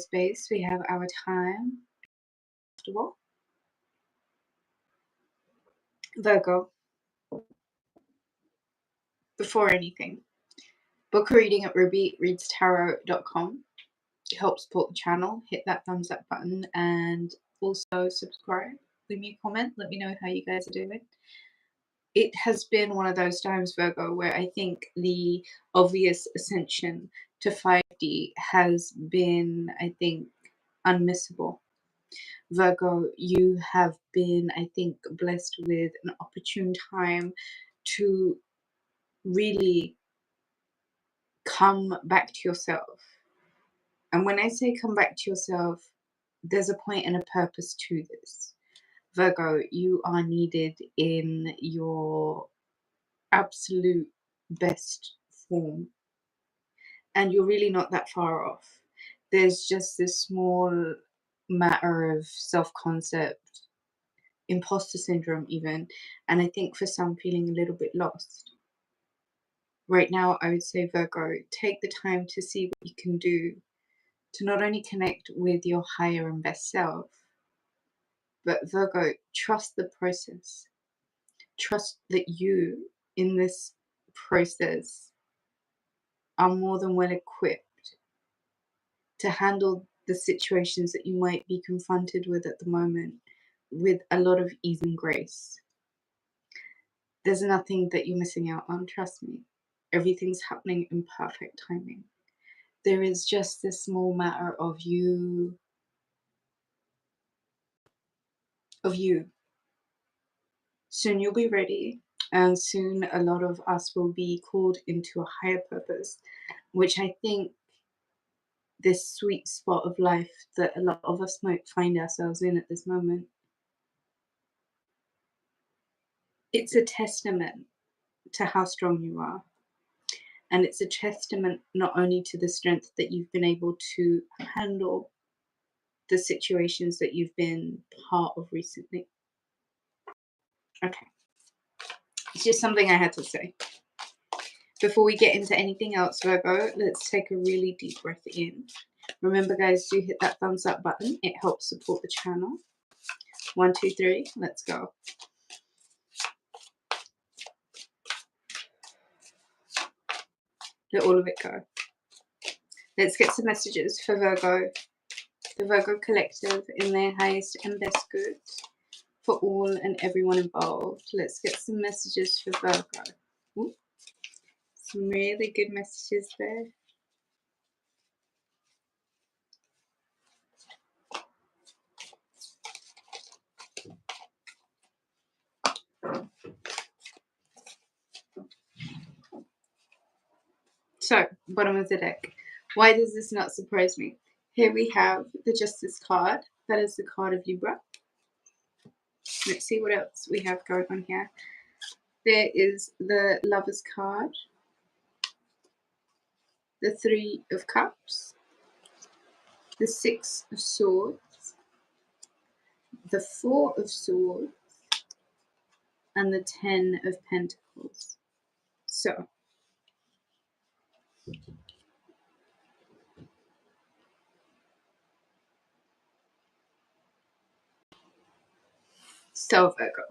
space, we have our time. Comfortable. Virgo, before anything, book a reading at rubyreadstarot.com. Help support the channel. Hit that thumbs up button and also subscribe. Leave me a comment. Let me know how you guys are doing. It has been one of those times, Virgo, where I think the obvious ascension to 5D has been, I think, unmissable. Virgo, you have been, I think, blessed with an opportune time to really come back to yourself. And when I say come back to yourself, there's a point and a purpose to this. Virgo, you are needed in your absolute best form. And you're really not that far off. There's just this small matter of self-concept, imposter syndrome even, and I think for some feeling a little bit lost. Right now, I would say, Virgo, take the time to see what you can do to not only connect with your higher and best self, but Virgo, trust the process. Trust that you, in this process, are more than well equipped to handle the situations that you might be confronted with at the moment with a lot of ease and grace. There's nothing that you're missing out on, trust me. Everything's happening in perfect timing. There is just this small matter of you. Soon you'll be ready, and soon a lot of us will be called into a higher purpose, which I think this sweet spot of life that a lot of us might find ourselves in at this moment. It's a testament to how strong you are. And it's a testament not only to the strength that you've been able to handle the situations that you've been part of recently. Okay. It's just something I had to say. Before we get into anything else, Virgo, let's take a really deep breath in. Remember, guys, do hit that thumbs up button. It helps support the channel. 1, 2, 3. Let's go. Let all of it go. Let's get some messages for Virgo, the Virgo collective, in their highest and best good for all and everyone involved. Let's get some messages for Virgo. Ooh, some really good messages there. So, bottom of the deck. Why does this not surprise me? Here we have the Justice card. That is the card of Libra. Let's see what else we have going on here. There is the Lover's card. The 3 of Cups. The 6 of Swords. The 4 of Swords. And the 10 of Pentacles. So, Virgo.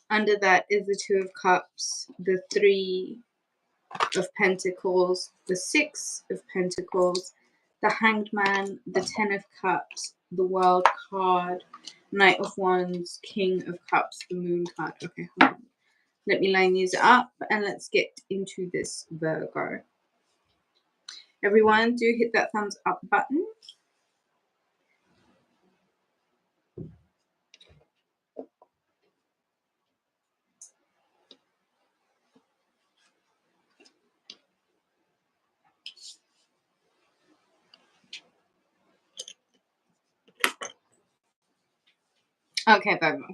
Under that is the 2 of Cups, the 3 of Pentacles, the 6 of Pentacles, the Hanged Man, the 10 of Cups, the World card, Knight of Wands, King of Cups, the Moon card. Okay, hold on. Let me line these up and let's get into this, Virgo. Everyone, do hit that thumbs up button. Okay, Virgo.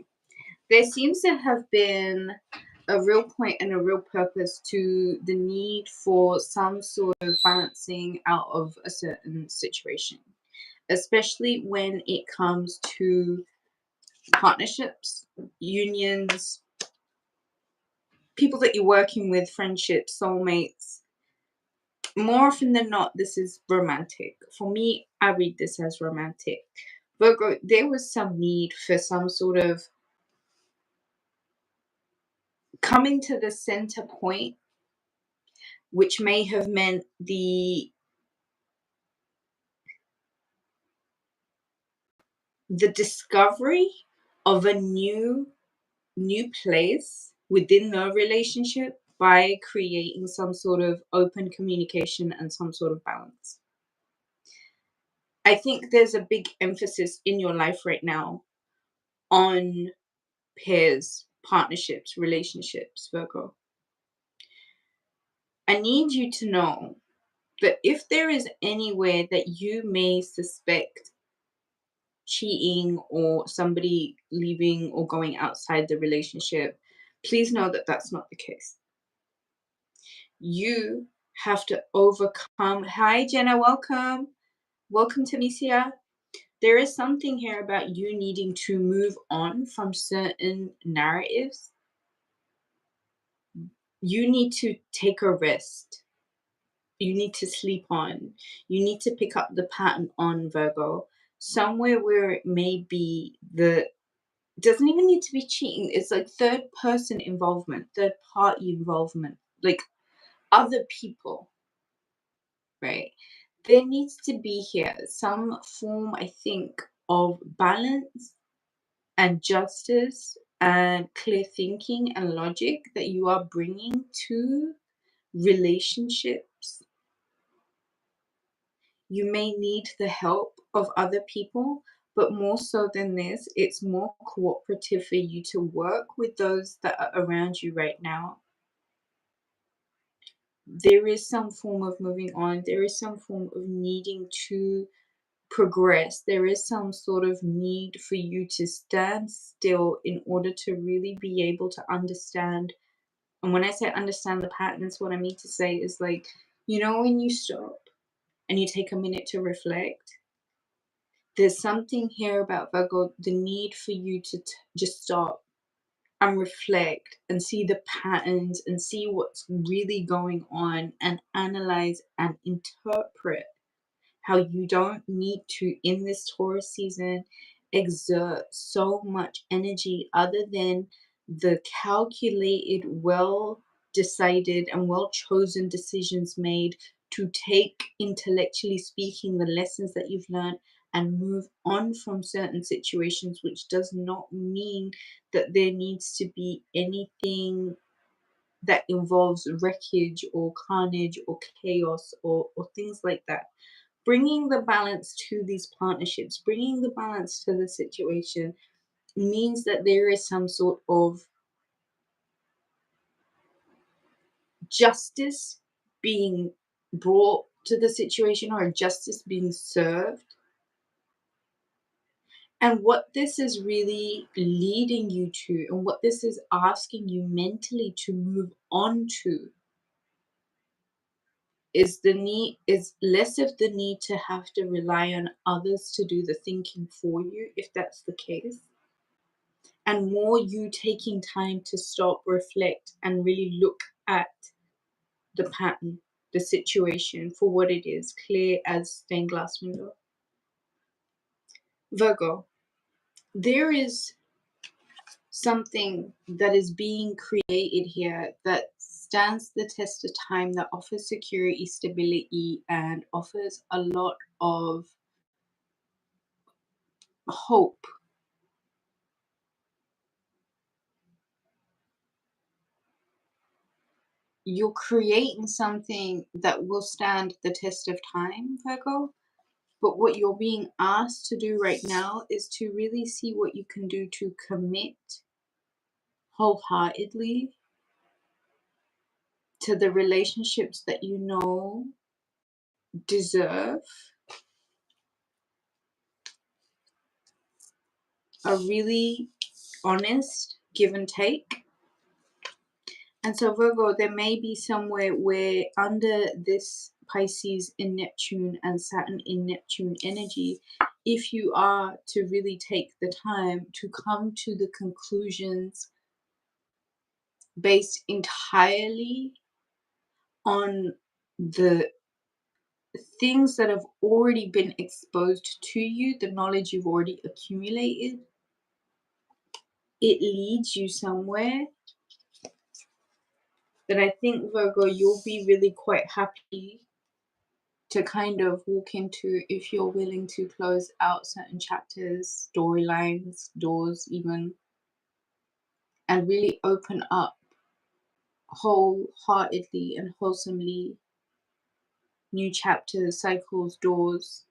There seems to have been a real point and a real purpose to the need for some sort of balancing out of a certain situation, especially when it comes to partnerships, unions, people that you're working with, friendships, soulmates. more often than not, this is romantic. For me, I read this as romantic. Virgo, there was some need for some sort of coming to the center point, which may have meant the discovery of a new place within the relationship by creating some sort of open communication and some sort of balance. I think there's a big emphasis in your life right now on pairs, partnerships, relationships, Virgo. I need you to know that if there is anywhere that you may suspect cheating or somebody leaving or going outside the relationship, please know that that's not the case. You have to overcome. Hi, Jenna, welcome. Welcome to Misia. There is something here about you needing to move on from certain narratives. You need to take a rest. You need to sleep on. You need to pick up the pattern on, Virgo. Somewhere where it may be doesn't even need to be cheating. It's like third person involvement, third party involvement, like other people, right? There needs to be here some form, I think, of balance and justice and clear thinking and logic that you are bringing to relationships. You may need the help of other people, but more so than this, it's more cooperative for you to work with those that are around you right now. There is some form of moving on, there is some form of needing to progress, there is some sort of need for you to stand still in order to really be able to understand. And when I say understand the patterns, what I mean to say is like, when you stop and you take a minute to reflect, there's something here about Virgo, the need for you to just stop and reflect and see the patterns and see what's really going on and analyze and interpret how you don't need to, in this Taurus season, exert so much energy other than the calculated, well decided, and well chosen decisions made to take, intellectually speaking, the lessons that you've learned and move on from certain situations, which does not mean that there needs to be anything that involves wreckage or carnage or chaos or things like that. Bringing the balance to these partnerships, bringing the balance to the situation means that there is some sort of justice being brought to the situation or justice being served. And what this is really leading you to, and what this is asking you mentally to move on to, is less of the need to have to rely on others to do the thinking for you, if that's the case, and more you taking time to stop, reflect, and really look at the pattern, the situation for what it is, clear as stained glass window. Virgo, there is something that is being created here that stands the test of time, that offers security, stability, and offers a lot of hope. You're creating something that will stand the test of time, Virgo. But what you're being asked to do right now is to really see what you can do to commit wholeheartedly to the relationships that you know deserve a really honest give and take. And so, Virgo, there may be somewhere where under this Pisces in Neptune and Saturn in Neptune energy, if you are to really take the time to come to the conclusions based entirely on the things that have already been exposed to you, the knowledge you've already accumulated, it leads you somewhere that I think, Virgo, you'll be really quite happy to kind of walk into if you're willing to close out certain chapters, storylines, doors even, and really open up wholeheartedly and wholesomely new chapters, cycles, doors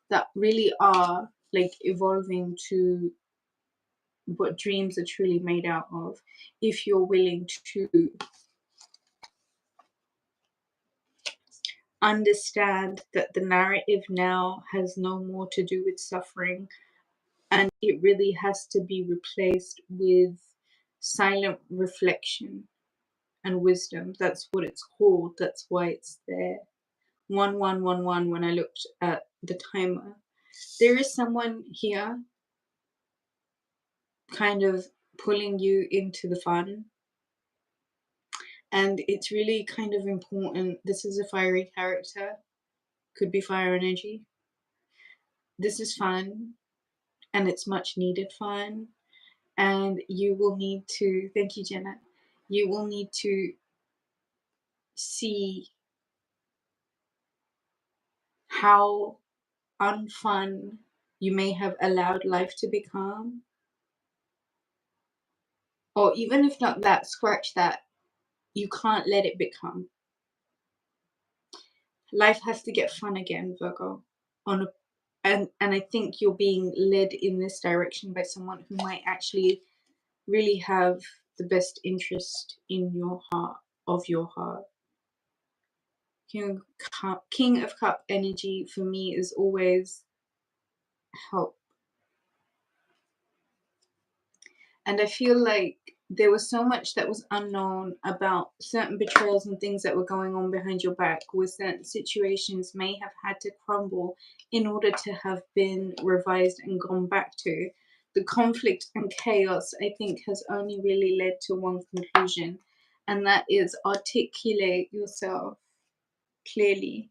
that really are like evolving to what dreams are truly made out of, if you're willing to understand that the narrative now has no more to do with suffering, and it really has to be replaced with silent reflection and wisdom. That's what it's called. That's why it's there. 1111. When I looked at the timer, there is someone here kind of pulling you into the fun, and it's really kind of important. This is a fiery character, could be fire energy. This is fun, and it's much needed fun, and you will need to, thank you, Jenna, you will need to see how unfun you may have allowed life to become. Or even if not that, scratch that. You can't let it become. Life has to get fun again, Virgo. And I think you're being led in this direction by someone who might actually really have the best interest in your heart, of your heart. King of Cup energy for me is always help. And I feel like there was so much that was unknown about certain betrayals and things that were going on behind your back, where certain situations may have had to crumble in order to have been revised and gone back to. The conflict and chaos, I think, has only really led to one conclusion, and that is articulate yourself clearly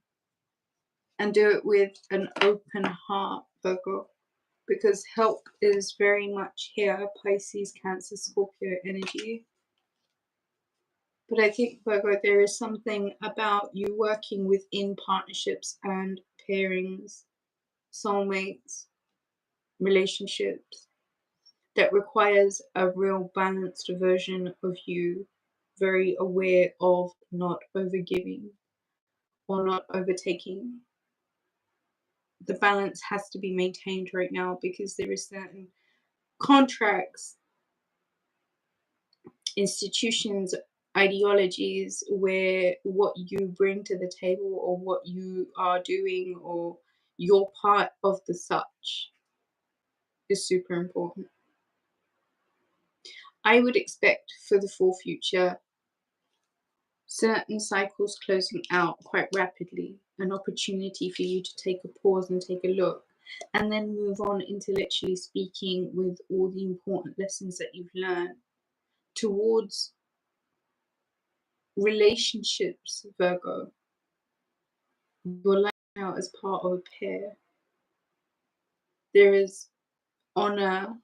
and do it with an open heart, Virgo. Because help is very much here, Pisces, Cancer, Scorpio energy. But I think, Virgo, there is something about you working within partnerships and pairings, soulmates, relationships, that requires a real balanced version of you, very aware of not overgiving or not overtaking. The balance has to be maintained right now because there is certain contracts, institutions, ideologies where what you bring to the table or what you are doing or your part of the such is super important. I would expect for the full future certain cycles closing out quite rapidly, an opportunity for you to take a pause and take a look, and then move on intellectually speaking with all the important lessons that you've learned towards relationships, Virgo. Your life now as part of a pair. There is honor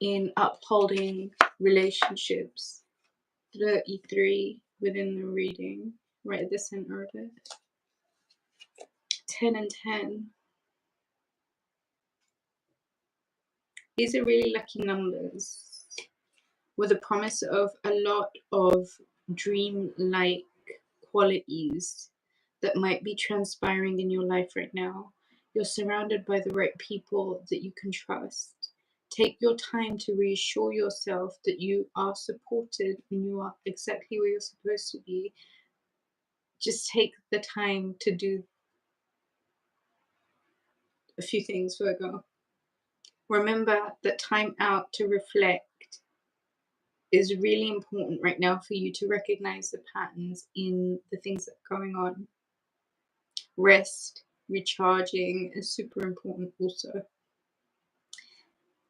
in upholding relationships. 33 within the reading, right at the center of it. 10 and 10. These are really lucky numbers with a promise of a lot of dream-like qualities that might be transpiring in your life right now. You're surrounded by the right people that you can trust. Take your time to reassure yourself that you are supported and you are exactly where you're supposed to be. Just take the time to do a few things, Virgo. Remember that time out to reflect is really important right now for you to recognize the patterns in the things that are going on. Rest, recharging is super important also.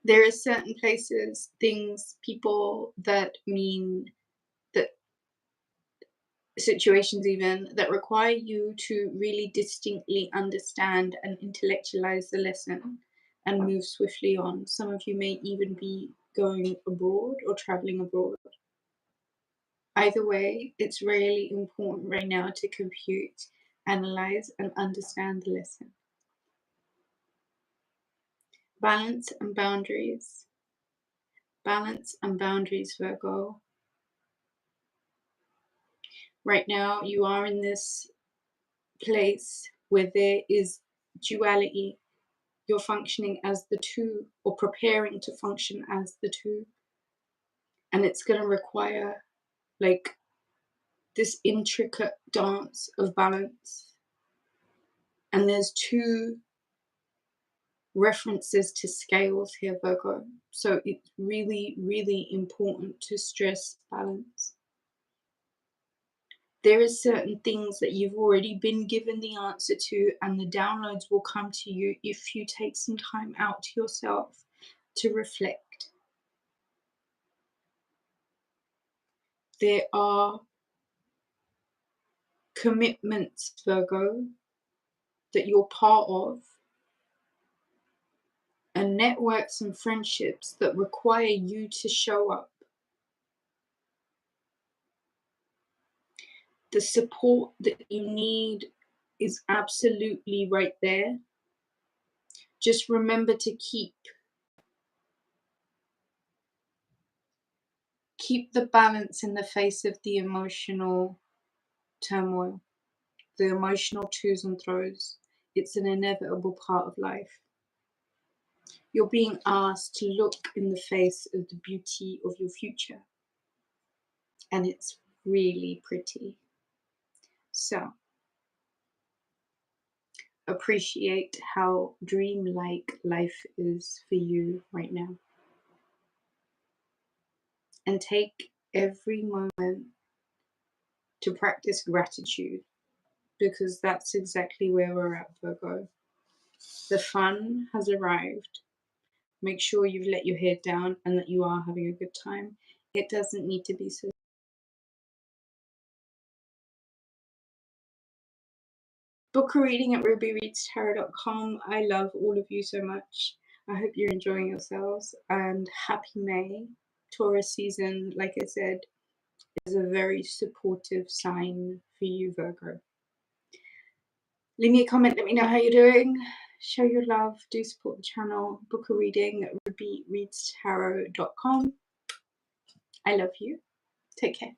There are certain places, things, people that mean that situations even that require you to really distinctly understand and intellectualize the lesson and move swiftly on. Some of you may even be going abroad or traveling abroad. Either way, it's really important right now to compute, analyze, and understand the lesson. Balance and boundaries. Balance and boundaries, Virgo. Right now, you are in this place where there is duality. You're functioning as the two, or preparing to function as the two. And it's going to require like this intricate dance of balance. And there's two references to scales here, Virgo. So it's really, really important to stress balance. There is certain things that you've already been given the answer to, and the downloads will come to you if you take some time out to yourself to reflect. There are commitments, Virgo, that you're part of, and networks and friendships that require you to show up. The support that you need is absolutely right there. Just remember to keep the balance in the face of the emotional turmoil, the emotional twos and throws. It's an inevitable part of life. You're being asked to look in the face of the beauty of your future, and it's really pretty. So appreciate how dreamlike life is for you right now, and take every moment to practice gratitude, because that's exactly where we're at, Virgo. The fun has arrived. Make sure you've let your head down and that you are having a good time. It doesn't need to be so. Book a reading at rubyreadstarot.com. I love all of you so much. I hope you're enjoying yourselves, and happy May. Taurus season, like I said, is a very supportive sign for you, Virgo. Leave me a comment, let me know how you're doing. Show your love, do support the channel. Book a reading at rubyreadstarot.com. I love you. Take care.